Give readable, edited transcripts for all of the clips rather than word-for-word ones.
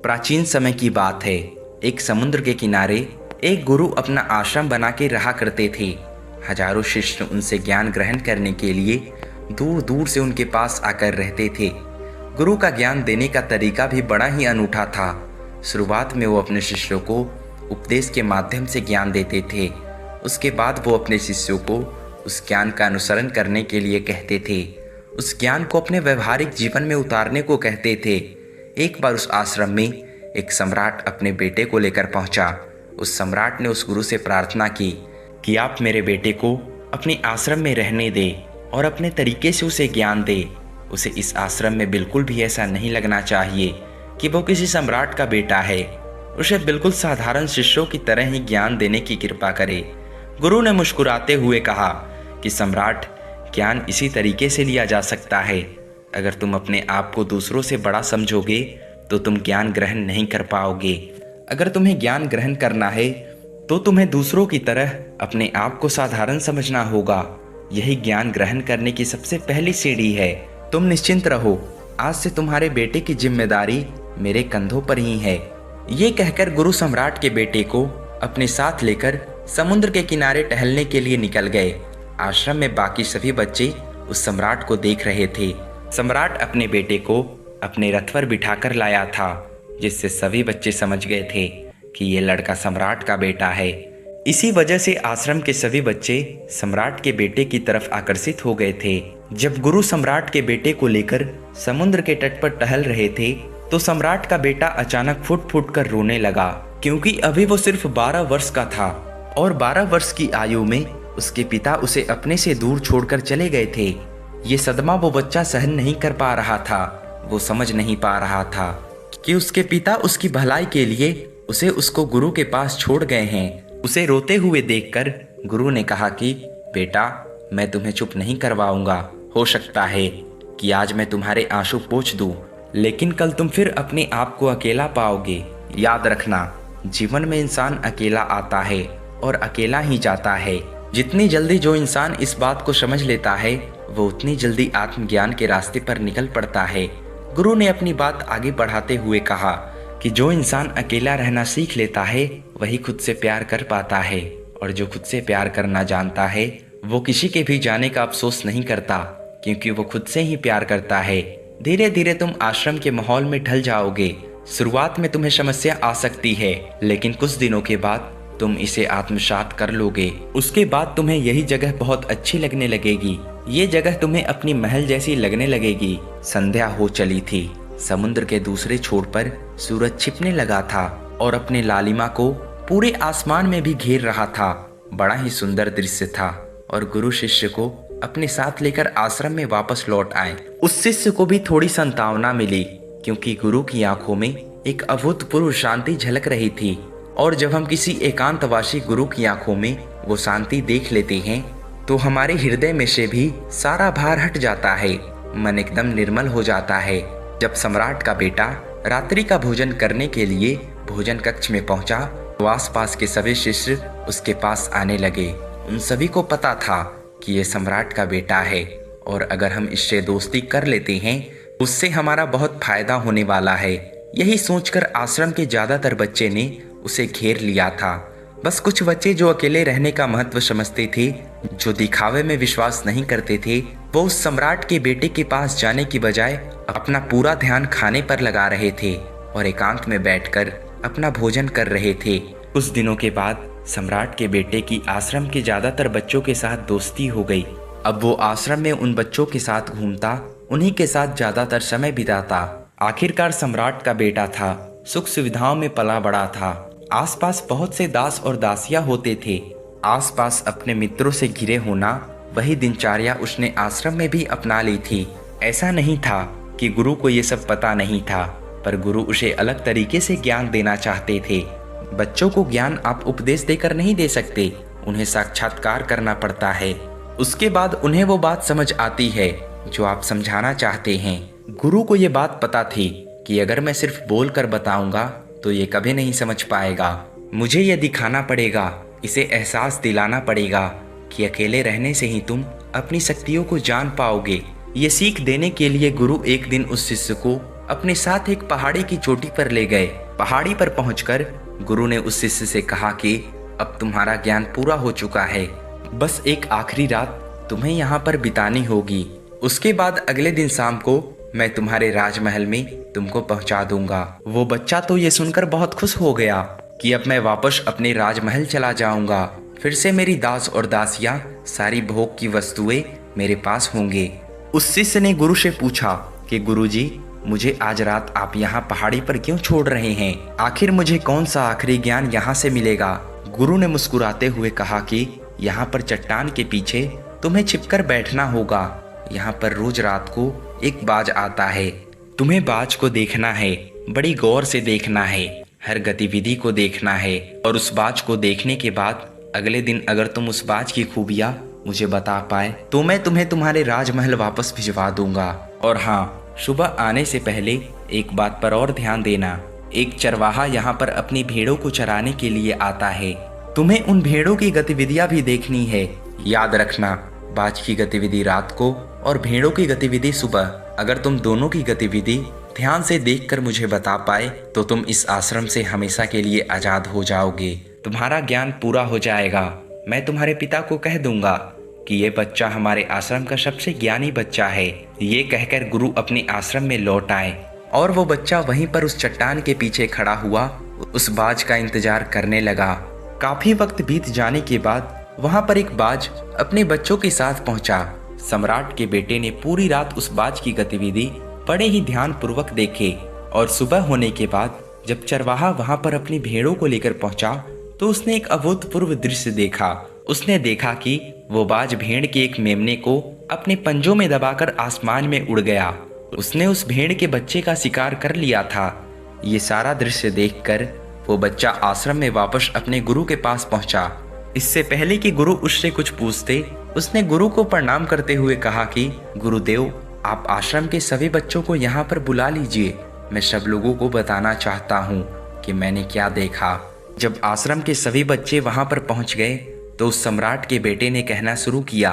प्राचीन समय की बात है। एक समुद्र के किनारे एक गुरु अपना आश्रम बना के रहा करते थे। हजारों शिष्य उनसे ज्ञान ग्रहण करने के लिए दूर दूर से उनके पास आकर रहते थे। गुरु का ज्ञान देने का तरीका भी बड़ा ही अनूठा था। शुरुआत में वो अपने शिष्यों को उपदेश के माध्यम से ज्ञान देते थे। उसके बाद वो अपने शिष्यों को उस ज्ञान का अनुसरण करने के लिए कहते थे। उस ज्ञान को अपने व्यवहारिक जीवन में उतारने को कहते थे। एक बार उस आश्रम में एक सम्राट अपने बेटे को लेकर पहुंचा। उस सम्राट ने उस गुरु से प्रार्थना की कि आप मेरे बेटे को अपने आश्रम में रहने दें और अपने तरीके से उसे ज्ञान दे। उसे इस आश्रम में बिल्कुल भी ऐसा नहीं लगना चाहिए कि वो किसी सम्राट का बेटा है। उसे बिल्कुल साधारण शिष्यों की तरह ही ज्ञान देने की कृपा करे। गुरु ने मुस्कुराते हुए कहा कि सम्राट, ज्ञान इसी तरीके से लिया जा सकता है। अगर तुम अपने आप को दूसरों से बड़ा समझोगे तो तुम ज्ञान ग्रहण नहीं कर पाओगे। अगर तुम्हें ज्ञान ग्रहण करना है तो तुम्हें दूसरों की तरह अपने आप को साधारण समझना होगा। यही ज्ञान ग्रहण करने की सबसे पहली सीढ़ी है। तुम निश्चिंत रहो, आज से तुम्हारे बेटे की जिम्मेदारी मेरे कंधों पर ही है। ये कहकर गुरु सम्राट के बेटे को अपने साथ लेकर समुद्र के किनारे टहलने के लिए निकल गए। आश्रम में बाकी सभी बच्चे उस सम्राट को देख रहे थे। सम्राट अपने बेटे को अपने रथ पर बिठाकर लाया था, जिससे सभी बच्चे समझ गए थे कि ये लड़का सम्राट का बेटा है। इसी वजह से आश्रम के सभी बच्चे सम्राट के बेटे की तरफ आकर्षित हो गए थे। जब गुरु सम्राट के बेटे को लेकर समुद्र के तट पर टहल रहे थे तो सम्राट का बेटा अचानक फुट फुट कर रोने लगा, क्योंकि अभी वो सिर्फ 12 वर्ष का था और 12 वर्ष की आयु में उसके पिता उसे अपने से दूर छोड़कर चले गए थे। ये सदमा वो बच्चा सहन नहीं कर पा रहा था। वो समझ नहीं पा रहा था कि उसके पिता उसकी भलाई के लिए उसे उसको गुरु के पास छोड़ गए हैं। उसे रोते हुए देखकर गुरु ने कहा कि बेटा, मैं तुम्हें चुप नहीं करवाऊंगा। हो सकता है कि आज मैं तुम्हारे आंसू पोंछ दूं, लेकिन कल तुम फिर अपने आप को अकेला पाओगे। याद रखना, जीवन में इंसान अकेला आता है और अकेला ही जाता है। जितनी जल्दी जो इंसान इस बात को समझ लेता है वो उतनी जल्दी आत्मज्ञान के रास्ते पर निकल पड़ता है। गुरु ने अपनी बात आगे बढ़ाते हुए कहा कि जो इंसान अकेला रहना सीख लेता है वही खुद से प्यार कर पाता है, और जो खुद से प्यार करना जानता है वो किसी के भी जाने का अफसोस नहीं करता, क्योंकि वो खुद से ही प्यार करता है। धीरे धीरे तुम आश्रम के माहौल में ढल जाओगे। शुरुआत में तुम्हें समस्या आ सकती है, लेकिन कुछ दिनों के बाद तुम इसे आत्मसात कर लोगे। उसके बाद तुम्हें यही जगह बहुत अच्छी लगने लगेगी। ये जगह तुम्हें अपनी महल जैसी लगने लगेगी। संध्या हो चली थी। समुद्र के दूसरे छोर पर सूरज छिपने लगा था और अपने लालिमा को पूरे आसमान में भी घेर रहा था। बड़ा ही सुंदर दृश्य था और गुरु शिष्य को अपने साथ लेकर आश्रम में वापस लौट आए। उस शिष्य को भी थोड़ी संतावना मिली, क्योंकि गुरु की आंखों में एक अभूतपूर्व शांति झलक रही थी। और जब हम किसी एकांतवासी गुरु की आंखों में वो शांति देख लेते हैं तो हमारे हृदय में से भी सारा भार हट जाता है। मन एकदम निर्मल हो जाता है। जब सम्राट का बेटा रात्रि का भोजन करने के लिए भोजन कक्ष में पहुंचा तो आसपास के सभी शिष्य उसके पास आने लगे। उन सभी को पता था कि ये सम्राट का बेटा है और अगर हम इससे दोस्ती कर लेते हैं उससे हमारा बहुत फायदा होने वाला है। यही सोचकर आश्रम के ज्यादातर बच्चे ने उसे घेर लिया था। बस कुछ बच्चे जो अकेले रहने का महत्व समझते थे, जो दिखावे में विश्वास नहीं करते थे, वो उस सम्राट के बेटे के पास जाने की बजाय अपना पूरा ध्यान खाने पर लगा रहे थे और एकांत में बैठकर अपना भोजन कर रहे थे। कुछ दिनों के बाद सम्राट के बेटे की आश्रम के ज्यादातर बच्चों के साथ दोस्ती हो गई। अब वो आश्रम में उन बच्चों के साथ घूमता, उन्हीं के साथ ज्यादातर समय बिताता। आखिरकार सम्राट का बेटा था, सुख सुविधाओं में पला बड़ा था। आसपास बहुत से दास और दासियां होते थे। आसपास अपने मित्रों से घिरे होना, वही दिनचर्या उसने आश्रम में भी अपना ली थी। ऐसा नहीं था कि गुरु को ये सब पता नहीं था, पर गुरु उसे अलग तरीके से ज्ञान देना चाहते थे। बच्चों को ज्ञान आप उपदेश देकर नहीं दे सकते, उन्हें साक्षात्कार करना पड़ता है। उसके बाद उन्हें वो बात समझ आती है जो आप समझाना चाहते हैं। गुरु को ये बात पता थी कि अगर मैं सिर्फ बोल कर बताऊंगा तो ये कभी नहीं समझ पाएगा। मुझे ये दिखाना पड़ेगा, इसे एहसास दिलाना पड़ेगा कि अकेले रहने से ही तुम अपनी शक्तियों को जान पाओगे। ये सीख देने के लिए गुरु एक दिन उस शिष्य को अपने साथ एक पहाड़ी की चोटी पर ले गए। पहाड़ी पर पहुंचकर गुरु ने उस शिष्य से कहा कि अब तुम्हारा ज्ञान पूरा हो चुका है, बस एक आखिरी रात तुम्हें यहाँ पर बितानी होगी। उसके बाद अगले दिन शाम को मैं तुम्हारे राजमहल में तुमको पहुंचा दूंगा। वो बच्चा तो ये सुनकर बहुत खुश हो गया कि अब मैं वापस अपने राजमहल चला जाऊंगा। फिर से मेरी दास और दासियां, सारी भोग की वस्तुएं मेरे पास होंगे। उस शिष्य ने गुरु से पूछा कि गुरुजी, मुझे आज रात आप यहाँ पहाड़ी पर क्यों छोड़ रहे हैं? आखिर मुझे कौन सा आखिरी ज्ञान यहाँ से मिलेगा? गुरु ने मुस्कुराते हुए कहा कि यहाँ पर चट्टान के पीछे तुम्हें छिपकर बैठना होगा। यहाँ पर रोज रात को एक बाज आता है, तुम्हें बाज को देखना है, बड़ी गौर से देखना है, हर गतिविधि को देखना है, और उस बाज को देखने के बाद अगले दिन अगर तुम उस बाज की खूबियाँ मुझे बता पाए तो मैं तुम्हें तुम्हारे राजमहल वापस भिजवा दूंगा। और हाँ, सुबह आने से पहले एक बात पर और ध्यान देना, एक चरवाहा यहाँ पर अपनी भेड़ों को चराने के लिए आता है। तुम्हें उन भेड़ों की गतिविधियां भी देखनी है। याद रखना, बाज की गतिविधि रात को और भेड़ों की गतिविधि सुबह। अगर तुम दोनों की गतिविधि ध्यान से देखकर मुझे बता पाए तो तुम इस आश्रम से हमेशा के लिए आजाद हो जाओगे, तुम्हारा ज्ञान पूरा हो जाएगा। मैं तुम्हारे पिता को कह दूंगा कि ये बच्चा हमारे आश्रम का सबसे ज्ञानी बच्चा है। ये कहकर गुरु अपने आश्रम में लौट आए और वो बच्चा वहीं पर उस चट्टान के पीछे खड़ा हुआ उस बाज का इंतजार करने लगा। काफी वक्त बीत जाने के बाद वहां पर एक बाज अपने बच्चों के साथ पहुंचा। सम्राट के बेटे ने पूरी रात उस बाज की गतिविधि बड़े ही ध्यान पूर्वक देखे और सुबह होने के बाद जब चरवाहा वहां पर अपनी भेड़ों को लेकर पहुंचा तो उसने एक अभूतपूर्व दृश्य देखा। उसने देखा कि वो बाज भेड़ के एक मेमने को अपने पंजों में दबाकर आसमान में उड़ गया। उसने उस भेड़ के बच्चे का शिकार कर लिया था। ये सारा दृश्य देखकर वो बच्चा आश्रम में वापस अपने गुरु के पास पहुंचा। इससे पहले कि गुरु उससे कुछ पूछते, उसने गुरु को प्रणाम करते हुए कहा कि गुरुदेव, आप आश्रम के सभी बच्चों को यहाँ पर बुला लीजिए। मैं सब लोगों को बताना चाहता हूँ कि मैंने क्या देखा। जब आश्रम के सभी बच्चे वहां पर पहुंच गए तो उस सम्राट के बेटे ने कहना शुरू किया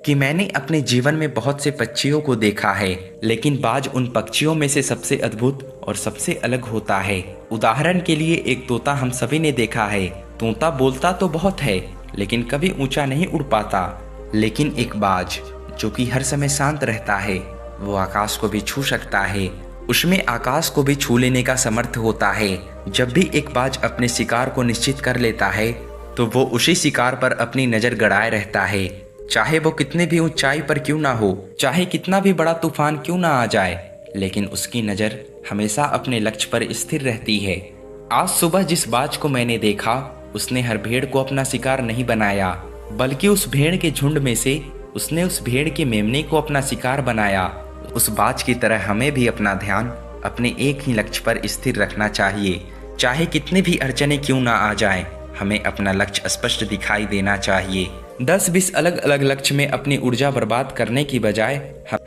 कि मैंने अपने जीवन में बहुत से पक्षियों को देखा है, लेकिन बाज उन पक्षियों में से सबसे अद्भुत और सबसे अलग होता है। उदाहरण के लिए एक तोता हम सभी ने देखा है। तोता बोलता तो बहुत है लेकिन कभी ऊंचा नहीं उड़ पाता, लेकिन एक बाज जो कि हर समय शांत रहता है, वो आकाश को भी छू सकता है। उसमें आकाश को भी छू लेने का समर्थ होता है। जब भी एक बाज अपने शिकार को निश्चित कर लेता है तो वो उसी शिकार पर अपनी नजर गड़ाए रहता है, चाहे वो कितने भी ऊंचाई पर क्यों ना हो, चाहे कितना भी बड़ा तूफान क्यों ना आ जाए, लेकिन उसकी नजर हमेशा अपने लक्ष्य पर स्थिर रहती है। आज सुबह जिस बाज को मैंने देखा उसने हर भेड़ को अपना शिकार नहीं बनाया, बल्कि उस भेड़ के झुंड में से उसने उस भेड़ के मेमने को अपना शिकार बनाया। उस बाज की तरह हमें भी अपना ध्यान अपने एक ही लक्ष्य पर स्थिर रखना चाहिए। चाहे कितनी भी अड़चने क्यों ना आ जाएं, हमें अपना लक्ष्य स्पष्ट दिखाई देना चाहिए। 10-20 अलग अलग लक्ष्य में अपनी ऊर्जा बर्बाद करने की बजाय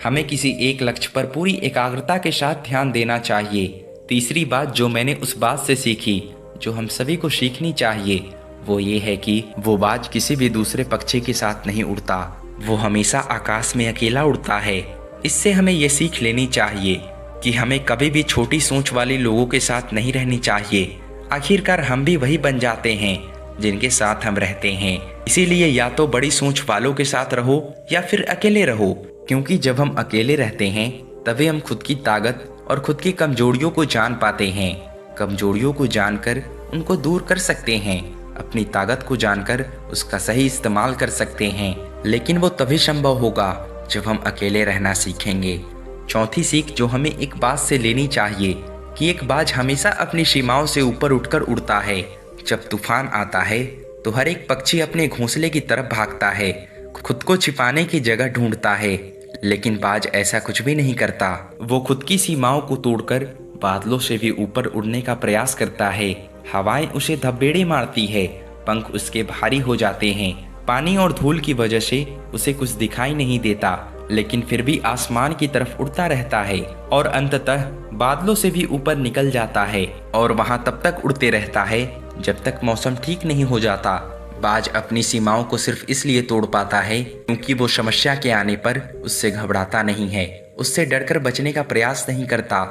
हमें किसी एक लक्ष्य पर पूरी एकाग्रता के साथ ध्यान देना चाहिए। तीसरी बात जो मैंने उस बात से सीखी, जो हम सभी को सीखनी चाहिए, वो ये है कि वो बाज किसी भी दूसरे पक्षी के साथ नहीं उड़ता, वो हमेशा आकाश में अकेला उड़ता है। इससे हमें ये सीख लेनी चाहिए कि हमें कभी भी छोटी सोच वाले लोगों के साथ नहीं रहनी चाहिए। आखिरकार हम भी वही बन जाते हैं जिनके साथ हम रहते हैं। इसीलिए या तो बड़ी सोच वालों के साथ रहो या फिर अकेले रहो, क्योंकि जब हम अकेले रहते हैं तभी हम खुद की ताकत और खुद की कमजोरियों को जान पाते हैं। कमजोरियों को जानकर उनको दूर कर सकते हैं, अपनी ताकत को जानकर उसका सही इस्तेमाल कर सकते हैं, लेकिन वो तभी संभव होगा जब हम अकेले रहना सीखेंगे। चौथी सीख जो हमें एक बात से लेनी चाहिए कि एक बाज हमेशा अपनी सीमाओं से ऊपर उठकर उड़ता है। जब तूफान आता है तो हर एक पक्षी अपने घोंसले की तरफ भागता है, खुद को छिपाने की जगह ढूंढता है, लेकिन बाज ऐसा कुछ भी नहीं करता। वो खुद की सीमाओं को तोड़कर बादलों से भी ऊपर उड़ने का प्रयास करता है। हवाएं उसे धब्बेड़े मारती है, पंख उसके भारी हो जाते हैं, पानी और धूल की वजह से उसे कुछ दिखाई नहीं देता, लेकिन फिर भी आसमान की तरफ उड़ता रहता है और अंततः बादलों से भी ऊपर निकल जाता है और वहां तब तक उड़ते रहता है जब तक मौसम ठीक नहीं हो जाता। बाज अपनी सीमाओं को सिर्फ इसलिए तोड़ पाता है क्योंकि वो समस्या के आने पर उससे घबराता नहीं है, उससे डरकर बचने का प्रयास नहीं करता,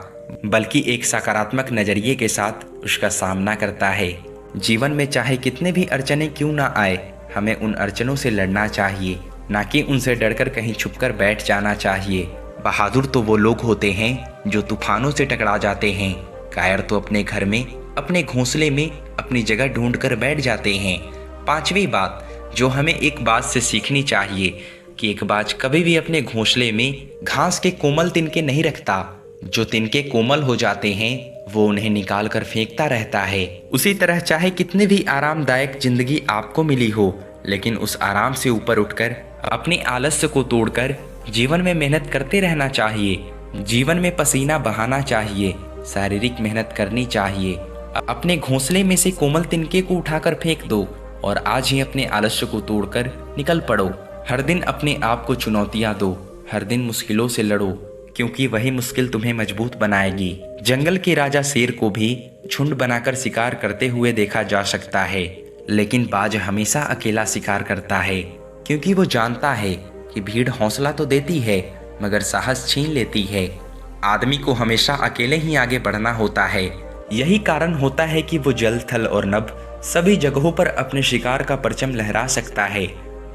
बल्कि एक सकारात्मक नज़रिए के साथ उसका सामना करता है। जीवन में चाहे कितने भी अड़चने क्यों ना आए, हमें उन अड़चनों से लड़ना चाहिए, ना कि उनसे डरकर कहीं छुपकर बैठ जाना चाहिए। बहादुर तो वो लोग होते हैं जो तूफानों से टकरा जाते हैं। कायर तो अपने घर में, अपने घोंसले में अपनी जगह ढूंढ कर बैठ जाते हैं। पांचवी बात जो हमें एक बात से सीखनी चाहिए कि एक बाज कभी भी अपने घोंसले में घास के कोमल तिनके नहीं रखता। जो तिनके कोमल हो जाते हैं वो उन्हें निकाल कर फेंकता रहता है। उसी तरह चाहे कितनी भी आरामदायक जिंदगी आपको मिली हो, लेकिन उस आराम से ऊपर उठकर अपने आलस्य को तोड़कर जीवन में मेहनत करते रहना चाहिए। जीवन में पसीना बहाना चाहिए, शारीरिक मेहनत करनी चाहिए। अपने घोंसले में से कोमल तिनके को उठाकर फेंक दो और आज ही अपने आलस्य को तोड़कर निकल पड़ो। हर दिन अपने आप को चुनौतियां दो, हर दिन मुश्किलों से लड़ो, क्योंकि वही मुश्किल तुम्हें मजबूत बनाएगी। जंगल के राजा शेर को भी झुंड बनाकर शिकार करते हुए देखा जा सकता है, लेकिन बाज हमेशा अकेला शिकार करता है, क्योंकि वो जानता है कि भीड़ हौसला तो देती है मगर साहस छीन लेती है। आदमी को हमेशा अकेले ही आगे बढ़ना होता है। यही कारण होता है कि वो जल, थल और नभ सभी जगहों पर अपने शिकार का परचम लहरा सकता है।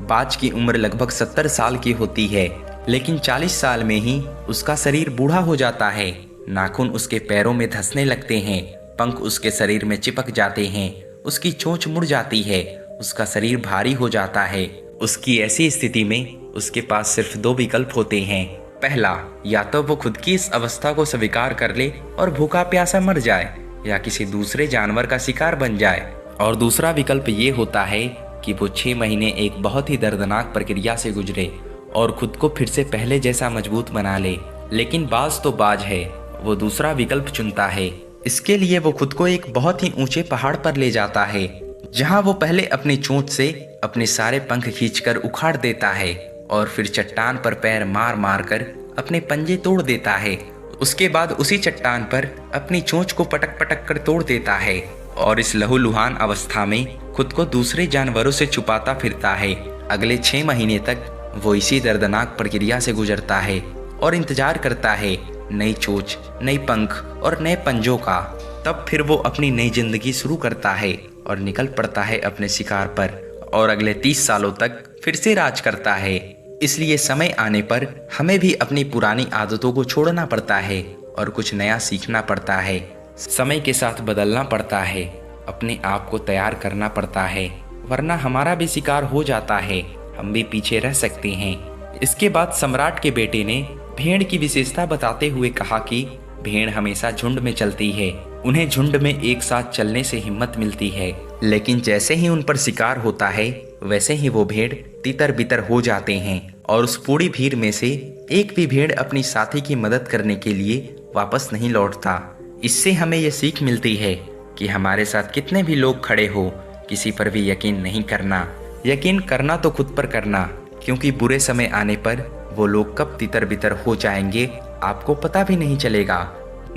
बाज की उम्र लगभग 70 साल की होती है, लेकिन 40 साल में ही उसका शरीर बूढ़ा हो जाता है। नाखून उसके पैरों में धंसने लगते हैं, पंख उसके शरीर में चिपक जाते हैं, उसकी चोंच मुड़ जाती है, उसका शरीर भारी हो जाता है। उसकी ऐसी स्थिति में उसके पास सिर्फ 2 विकल्प होते हैं। पहला, या तो वो खुद की इस अवस्था को स्वीकार कर ले और भूखा प्यासा मर जाए, या किसी दूसरे जानवर का शिकार बन जाए। और दूसरा विकल्प ये होता है कि वो 6 महीने एक बहुत ही दर्दनाक प्रक्रिया से गुजरे और खुद को फिर से पहले जैसा मजबूत बना ले। लेकिन बाज तो बाज है, वो दूसरा विकल्प चुनता है। इसके लिए वो खुद को एक बहुत ही ऊंचे पहाड़ पर ले जाता है, जहां वो पहले अपनी चोंच से अपने सारे पंख खींचकर उखाड़ देता है और फिर चट्टान पर पैर मार मार कर अपने पंजे तोड़ देता है। उसके बाद उसी चट्टान पर अपनी चोंच को पटक पटक कर तोड़ देता है और इस लहूलुहान अवस्था में खुद को दूसरे जानवरों से छुपाता फिरता है। अगले 6 महीने तक वो इसी दर्दनाक प्रक्रिया से गुजरता है और इंतजार करता है नई चोंच, नई पंख और नए पंजों का। तब फिर वो अपनी नई जिंदगी शुरू करता है और निकल पड़ता है अपने शिकार पर और अगले 30 सालों तक फिर से राज करता है। इसलिए समय आने पर हमें भी अपनी पुरानी आदतों को छोड़ना पड़ता है और कुछ नया सीखना पड़ता है। समय के साथ बदलना पड़ता है, अपने आप को तैयार करना पड़ता है, वरना हमारा भी शिकार हो जाता है, हम भी पीछे रह सकते हैं। इसके बाद सम्राट के बेटे ने भेड़ की विशेषता बताते हुए कहा कि भेड़ हमेशा झुंड में चलती है, उन्हें झुंड में एक साथ चलने से हिम्मत मिलती है, लेकिन जैसे ही उन पर शिकार होता है वैसे ही वो भेड़ तितर बितर हो जाते हैं और उस पूरी भीड़ में से एक भी भेड़ अपनी साथी की मदद करने के लिए वापस नहीं लौटता। इससे हमें ये सीख मिलती है कि हमारे साथ कितने भी लोग खड़े हो, किसी पर भी यकीन नहीं करना। यकीन करना तो खुद पर करना, क्योंकि बुरे समय आने पर वो लोग कब तितर बितर हो जाएंगे आपको पता भी नहीं चलेगा।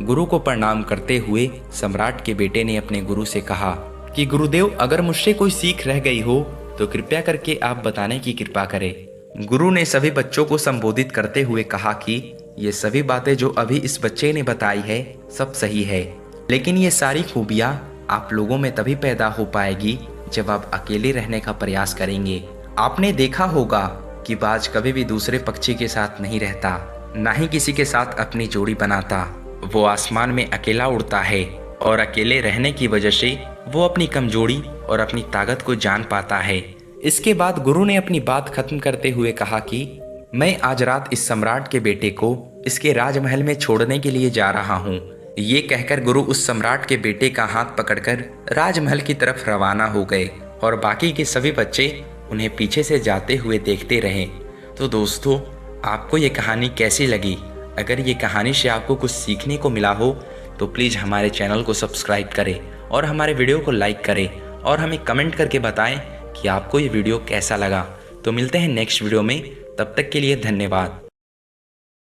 गुरु को प्रणाम करते हुए सम्राट के बेटे ने अपने गुरु से कहा कि गुरुदेव, अगर मुझसे कोई सीख रह गई हो तो कृपया करके आप बताने की कृपा करें। गुरु ने सभी बच्चों को संबोधित करते हुए कहा कि ये सभी बातें जो अभी इस बच्चे ने बताई है सब सही है, लेकिन ये सारी खूबियाँ आप लोगों में तभी पैदा हो पाएगी जब आप अकेले रहने का प्रयास करेंगे। आपने देखा होगा कि बाज कभी भी दूसरे पक्षी के साथ नहीं रहता, ना ही किसी के साथ अपनी जोड़ी बनाता। वो आसमान में अकेला उड़ता है और अकेले रहने की वजह से वो अपनी कमजोरी और अपनी ताकत को जान पाता है। इसके बाद गुरु ने अपनी बात खत्म करते हुए कहा कि मैं आज रात इस सम्राट के बेटे को इसके राजमहल में छोड़ने के लिए जा रहा हूँ। ये कहकर गुरु उस सम्राट के बेटे का हाथ पकड़कर राजमहल की तरफ रवाना हो गए और बाकी के सभी बच्चे उन्हें पीछे से जाते हुए देखते रहे। तो दोस्तों, आपको ये कहानी कैसी लगी? अगर ये कहानी से आपको कुछ सीखने को मिला हो तो प्लीज़ हमारे चैनल को सब्सक्राइब करें और हमारे वीडियो को लाइक करें और हमें कमेंट करके बताएं कि आपको ये वीडियो कैसा लगा। तो मिलते हैं नेक्स्ट वीडियो में, तब तक के लिए धन्यवाद।